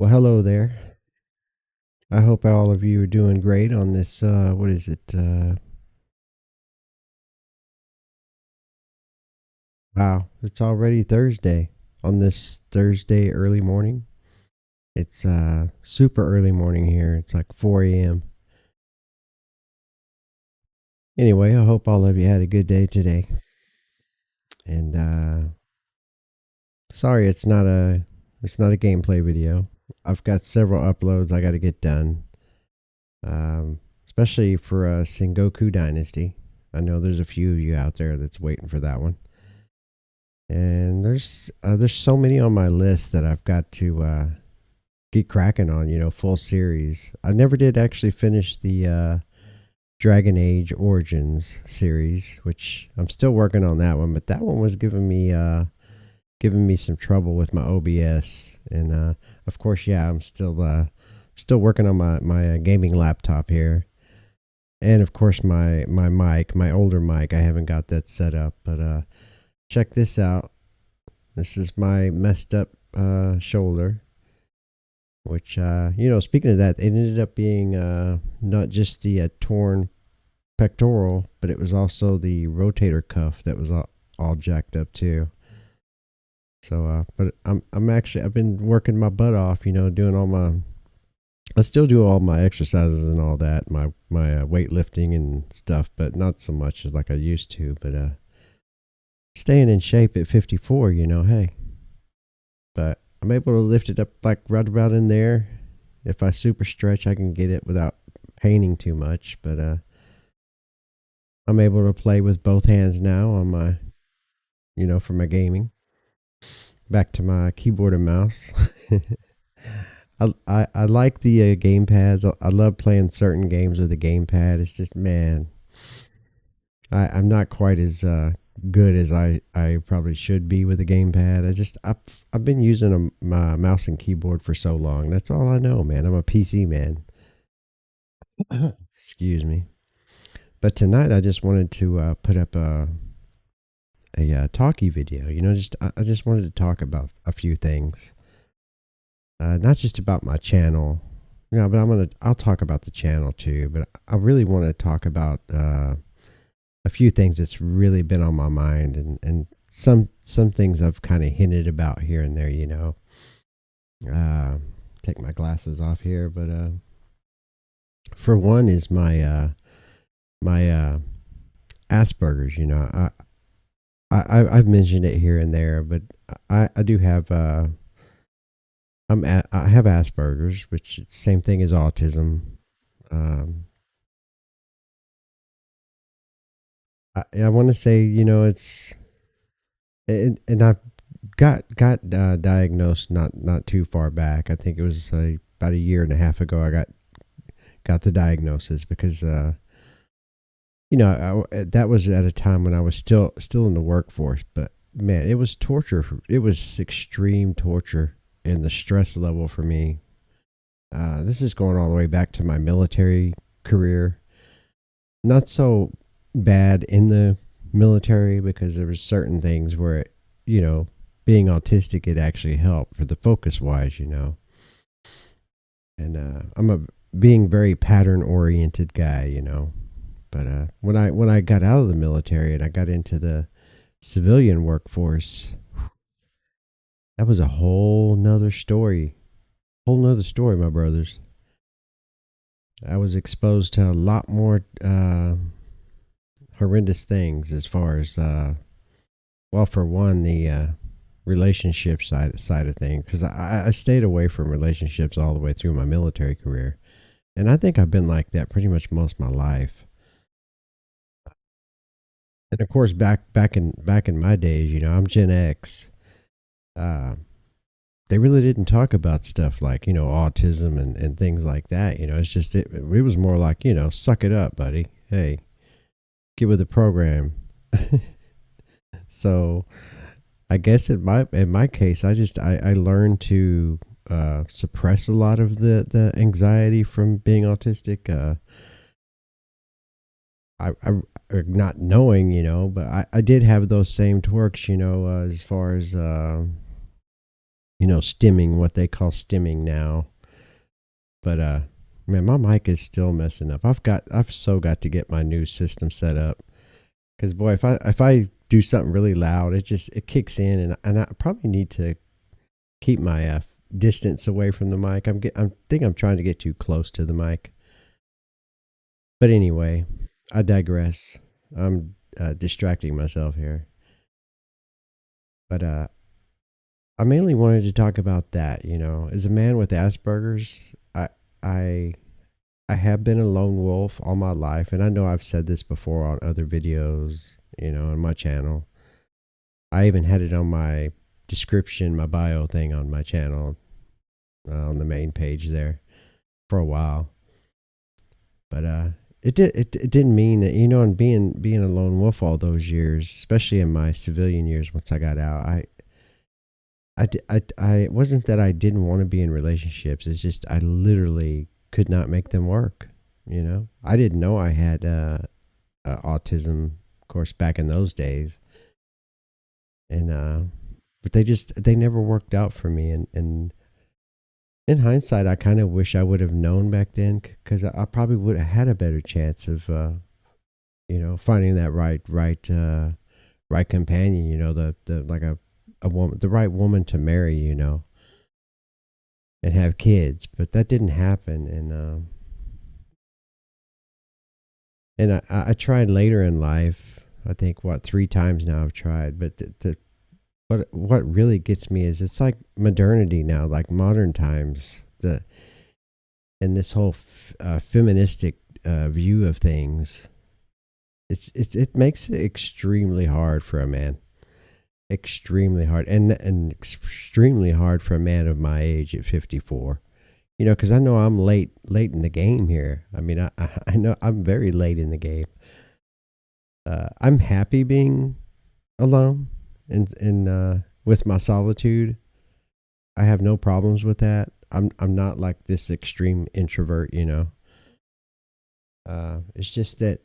Well, hello there. I hope all of you are doing great on this. What is it? Wow, it's already Thursday. On this Thursday early morning, it's super early morning here. It's like 4 a.m. Anyway, I hope all of you had a good day today. And sorry, it's not a gameplay video. I've got several uploads I got to get done. Especially for Sengoku Dynasty. I know there's a few of you out there that's waiting for that one. And there's so many on my list that I've got to get cracking on. Full series. I never did actually finish the Dragon Age Origins series, which I'm still working on that one. But that one was giving me some trouble with my OBS, and of course, yeah, I'm still working on my gaming laptop here, and of course my mic, my older mic. I haven't got that set up, but check this out. This is my messed up shoulder, which, speaking of that, it ended up being not just the torn pectoral, but it was also the rotator cuff that was all jacked up too. So, but I've been working my butt off, doing I still do all my exercises and all that, my weightlifting and stuff, but not so much as like I used to. But staying in shape at 54, hey. But I'm able to lift it up like right about in there. If I super stretch, I can get it without paining too much. But I'm able to play with both hands now on my, for my gaming. Back to my keyboard and mouse. I like the game pads. I love playing certain games with the gamepad. It's just, man, I'm not quite as good as I probably should be with a gamepad. I've been using my mouse and keyboard for so long. That's all I know, man. I'm a PC man. Excuse me. But tonight I just wanted to put up a talkie video. I just wanted to talk about a few things. Not just about my channel, but I'll talk about the channel too. But I really want to talk about a few things that's really been on my mind, and some things I've kind of hinted about here and there. Take my glasses off here, but for one is my Asperger's. I've mentioned it here and there, but I do have I have Asperger's, which is the same thing as autism. Um, I want to say, it's and I've got diagnosed not too far back. I think it was about a year and a half ago. I got the diagnosis because that was at a time when I was still in the workforce. But man, it was torture. It was extreme torture, and the stress level for me. This is going all the way back to my military career. Not so bad in the military because there were certain things where being autistic, it actually helped for the focus wise. And I'm a being very pattern oriented guy. But when I got out of the military and I got into the civilian workforce, that was a whole nother story. Whole nother story, my brothers. I was exposed to a lot more horrendous things as far as well, for one, the relationship side of things, because I stayed away from relationships all the way through my military career, and I think I've been like that pretty much most of my life. And of course, back in my days, I'm Gen X. Uh, they really didn't talk about stuff like autism and things like that. It's just it was more like suck it up, buddy. Hey, get with the program. So I guess in my case, I learned to suppress a lot of the anxiety from being autistic. Not knowing, but I did have those same twerks, as far as stimming, what they call stimming now. But man, my mic is still messing up. I've so got to get my new system set up. Because boy, if I do something really loud, it kicks in, and I probably need to keep my distance away from the mic. I think I'm trying to get too close to the mic. But anyway, I digress. I'm distracting myself here. But I mainly wanted to talk about that. As a man with Asperger's, I I have been a lone wolf all my life, and I know I've said this before on other videos, on my channel. I even had it on my description, my bio thing on my channel, on the main page there for a while. But it didn't mean that, and being a lone wolf all those years, especially in my civilian years once I got out, it wasn't that I didn't want to be in relationships. It's just I literally could not make them work. I didn't know I had autism, of course, back in those days, and but they never worked out for me. And in hindsight, I kind of wish I would have known back then, because I probably would have had a better chance of finding that right companion. The like a woman, the right woman to marry. And have kids, but that didn't happen. And I tried later in life. I think 3 times now I've tried, but what really gets me is it's like modernity now, like modern times, and this whole feministic view of things. It makes it extremely hard for a man. Extremely hard, and extremely hard for a man of my age at 54. Because I know I'm late in the game here. I mean, I know I'm very late in the game. I'm happy being alone and with my solitude. I have no problems with that. I'm not like this extreme introvert. It's just that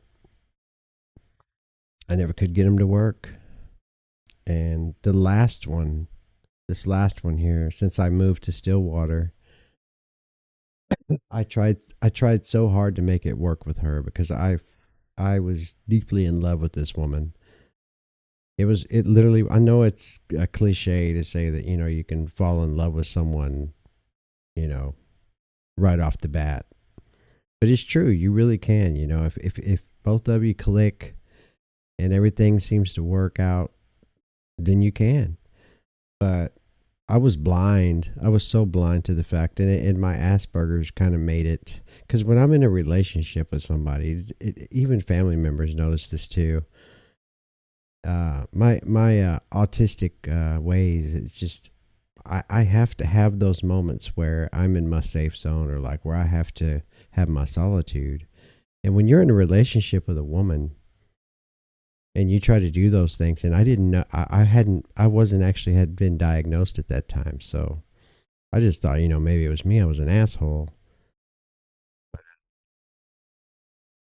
I never could get them to work. And this last one here, since I moved to Stillwater, I tried so hard to make it work with her, because I was deeply in love with this woman. It literally, I know it's a cliche to say that, you can fall in love with someone, right off the bat. But it's true, you really can, if both of you click and everything seems to work out, then you can. But I was blind. I was so blind to the fact, and my Asperger's kind of made it. Because when I'm in a relationship with somebody, even family members notice this too. My autistic ways. It's just I have to have those moments where I'm in my safe zone, or like where I have to have my solitude. And when you're in a relationship with a woman, and you try to do those things, and I didn't know, I wasn't actually had been diagnosed at that time, so I just thought, maybe it was me, I was an asshole.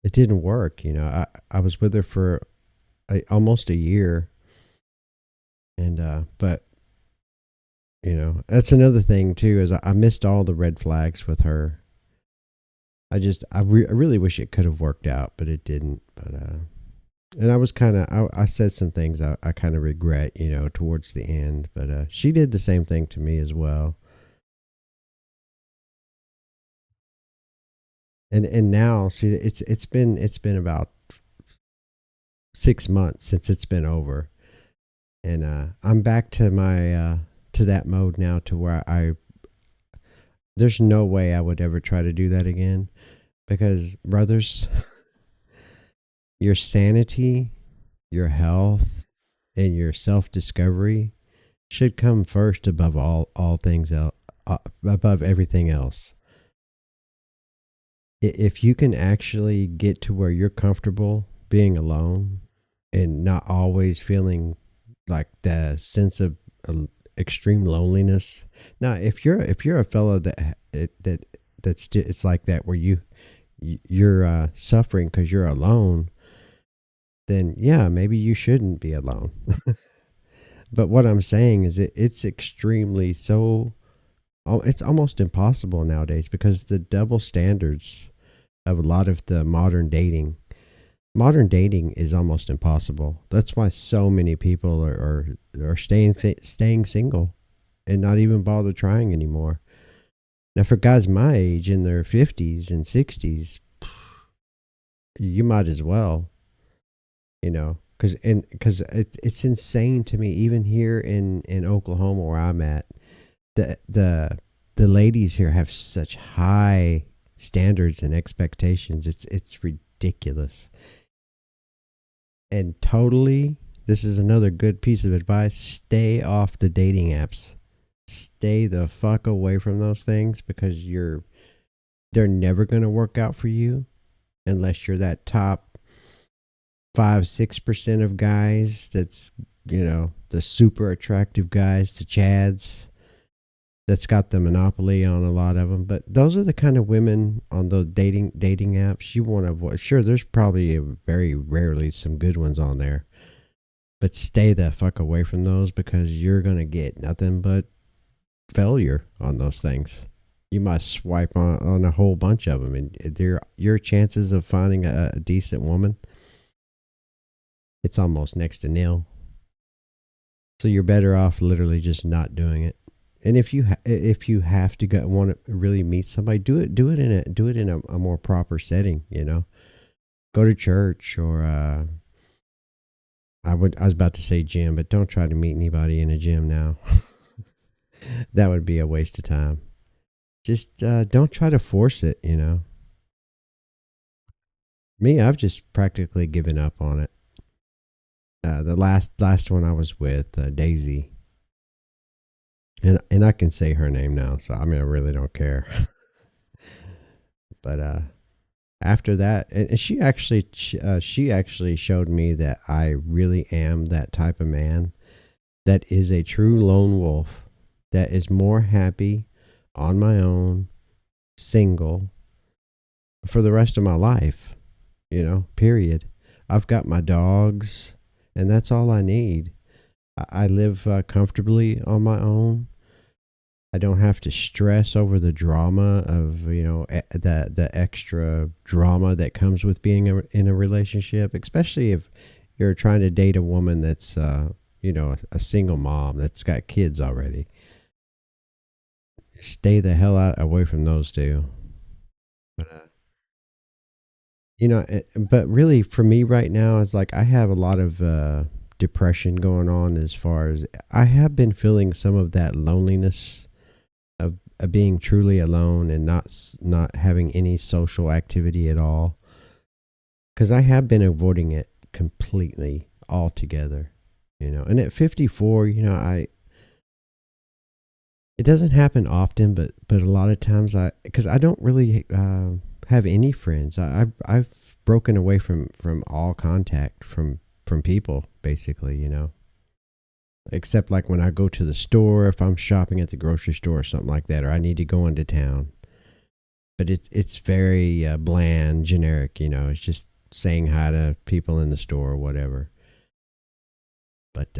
It didn't work. I was with her for almost a year, and but that's another thing too, is I missed all the red flags with her. I really wish it could have worked out, but it didn't. But and I was I said some things I kind of regret, towards the end. But she did the same thing to me as well. And now, see, it's been about 6 months since it's been over, and I'm back to my to that mode now, to where there's no way I would ever try to do that again, because brothers, your sanity, your health, and your self-discovery should come first above all things else, above everything else. If you can actually get to where you're comfortable being alone, and not always feeling like the sense of extreme loneliness. Now, if you're a fellow it's like that, where you're suffering because you're alone, then yeah, maybe you shouldn't be alone. But what I'm saying is it's extremely so it's almost impossible nowadays because the double standards of a lot of the modern dating is almost impossible. That's why so many people are staying single and not even bother trying anymore. Now, for guys my age in their 50s and 60s, you might as well, because it's insane to me. Even here in Oklahoma, where I'm at, the the the ladies here have such high standards and expectations. It's ridiculous. And totally, this is another good piece of advice: stay off the dating apps. Stay the fuck away from those things because they're never going to work out for you unless you're that top 5-6% of guys. That's the super attractive guys, the chads, that's got the monopoly on a lot of them. But those are the kind of women on the dating apps you want to avoid. Sure, there's probably very rarely some good ones on there, but stay the fuck away from those because you're gonna get nothing but failure on those things. You might swipe on a whole bunch of them, and your chances of finding a decent woman, it's almost next to nil. So you're better off literally just not doing it. And if you have to want to really meet somebody, do it in a more proper setting. Go to church or I was about to say gym, but don't try to meet anybody in a gym now. That would be a waste of time. Just don't try to force it. Me, I've just practically given up on it. The last one I was with, Daisy, and I can say her name now, so I mean I really don't care. But after that, and she actually showed me that I really am that type of man that is a true lone wolf, that is more happy on my own, single, for the rest of my life. Period. I've got my dogs, and that's all I need. I live comfortably on my own. I don't have to stress over the drama of the extra drama that comes with being in a relationship, especially if you're trying to date a woman that's a single mom that's got kids already. Stay the hell out away from those two. But, but really for me right now, it's like I have a lot of depression going on. As far as I have been feeling some of that loneliness of being truly alone and not having any social activity at all, because I have been avoiding it completely altogether. And at 54, it doesn't happen often, but a lot of times because I don't really have any friends. I've broken away from all contact from people, basically. Except like when I go to the store, if I'm shopping at the grocery store or something like that, or I need to go into town. But it's very bland, generic. It's just saying hi to people in the store or whatever. But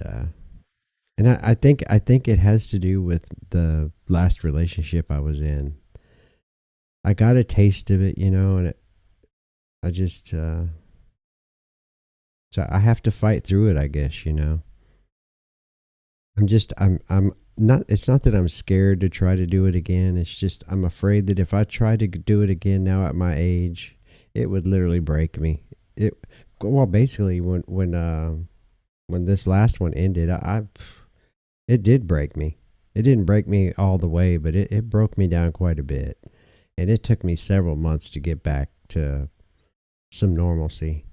and I think it has to do with the last relationship I was in. I got a taste of it, and I just so I have to fight through it, I guess. I'm not. It's not that I'm scared to try to do it again. It's just I'm afraid that if I try to do it again now at my age, it would literally break me. Basically when this last one ended, it did break me. It didn't break me all the way, but it broke me down quite a bit. And it took me several months to get back to some normalcy.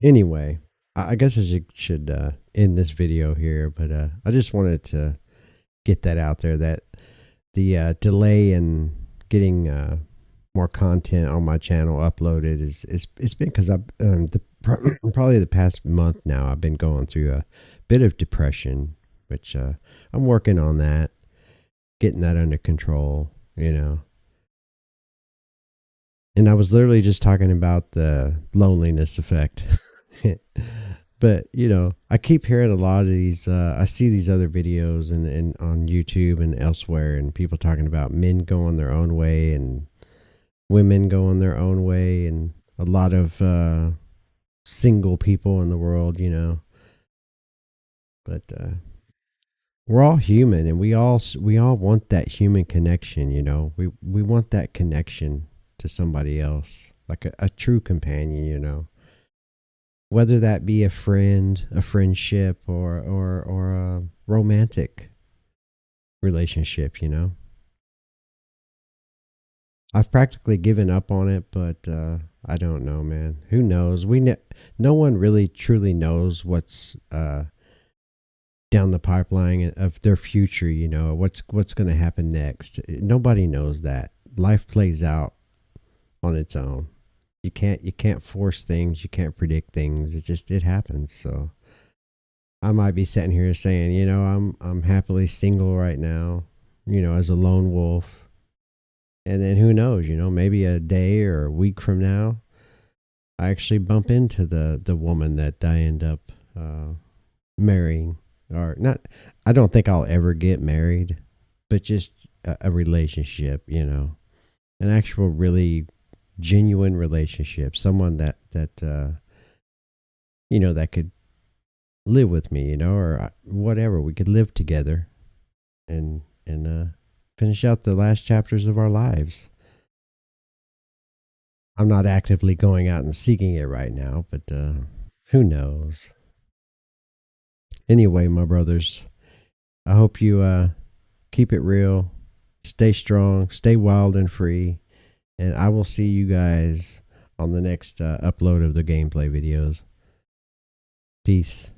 Anyway, I guess I should end this video here, but I just wanted to get that out there that the delay in getting more content on my channel uploaded it's been because I've probably the past month now I've been going through a bit of depression, which I'm working on that, getting that under control. And I was literally just talking about the loneliness effect. But I keep hearing a lot of these. I see these other videos and on YouTube and elsewhere, and people talking about men going their own way and women going their own way, and a lot of single people in the world. But we're all human, and we all want that human connection. We want that connection to somebody else, like a true companion. Whether that be a friend, a friendship, or a romantic relationship. I've practically given up on it, but I don't know, man. Who knows? No one really truly knows what's down the pipeline of their future. What's going to happen next. Nobody knows that. Life plays out on its own. You can't force things. You can't predict things. It happens. So I might be sitting here saying, I'm happily single right now, as a lone wolf. And then who knows, maybe a day or a week from now, I actually bump into the woman that I end up marrying. Or not, I don't think I'll ever get married, but just a relationship, an actual really genuine relationship, someone that that could live with me, or whatever. We could live together and finish out the last chapters of our lives. I'm not actively going out and seeking it right now, but who knows? Anyway, my brothers, I hope you keep it real, stay strong, stay wild and free, and I will see you guys on the next upload of the gameplay videos. Peace.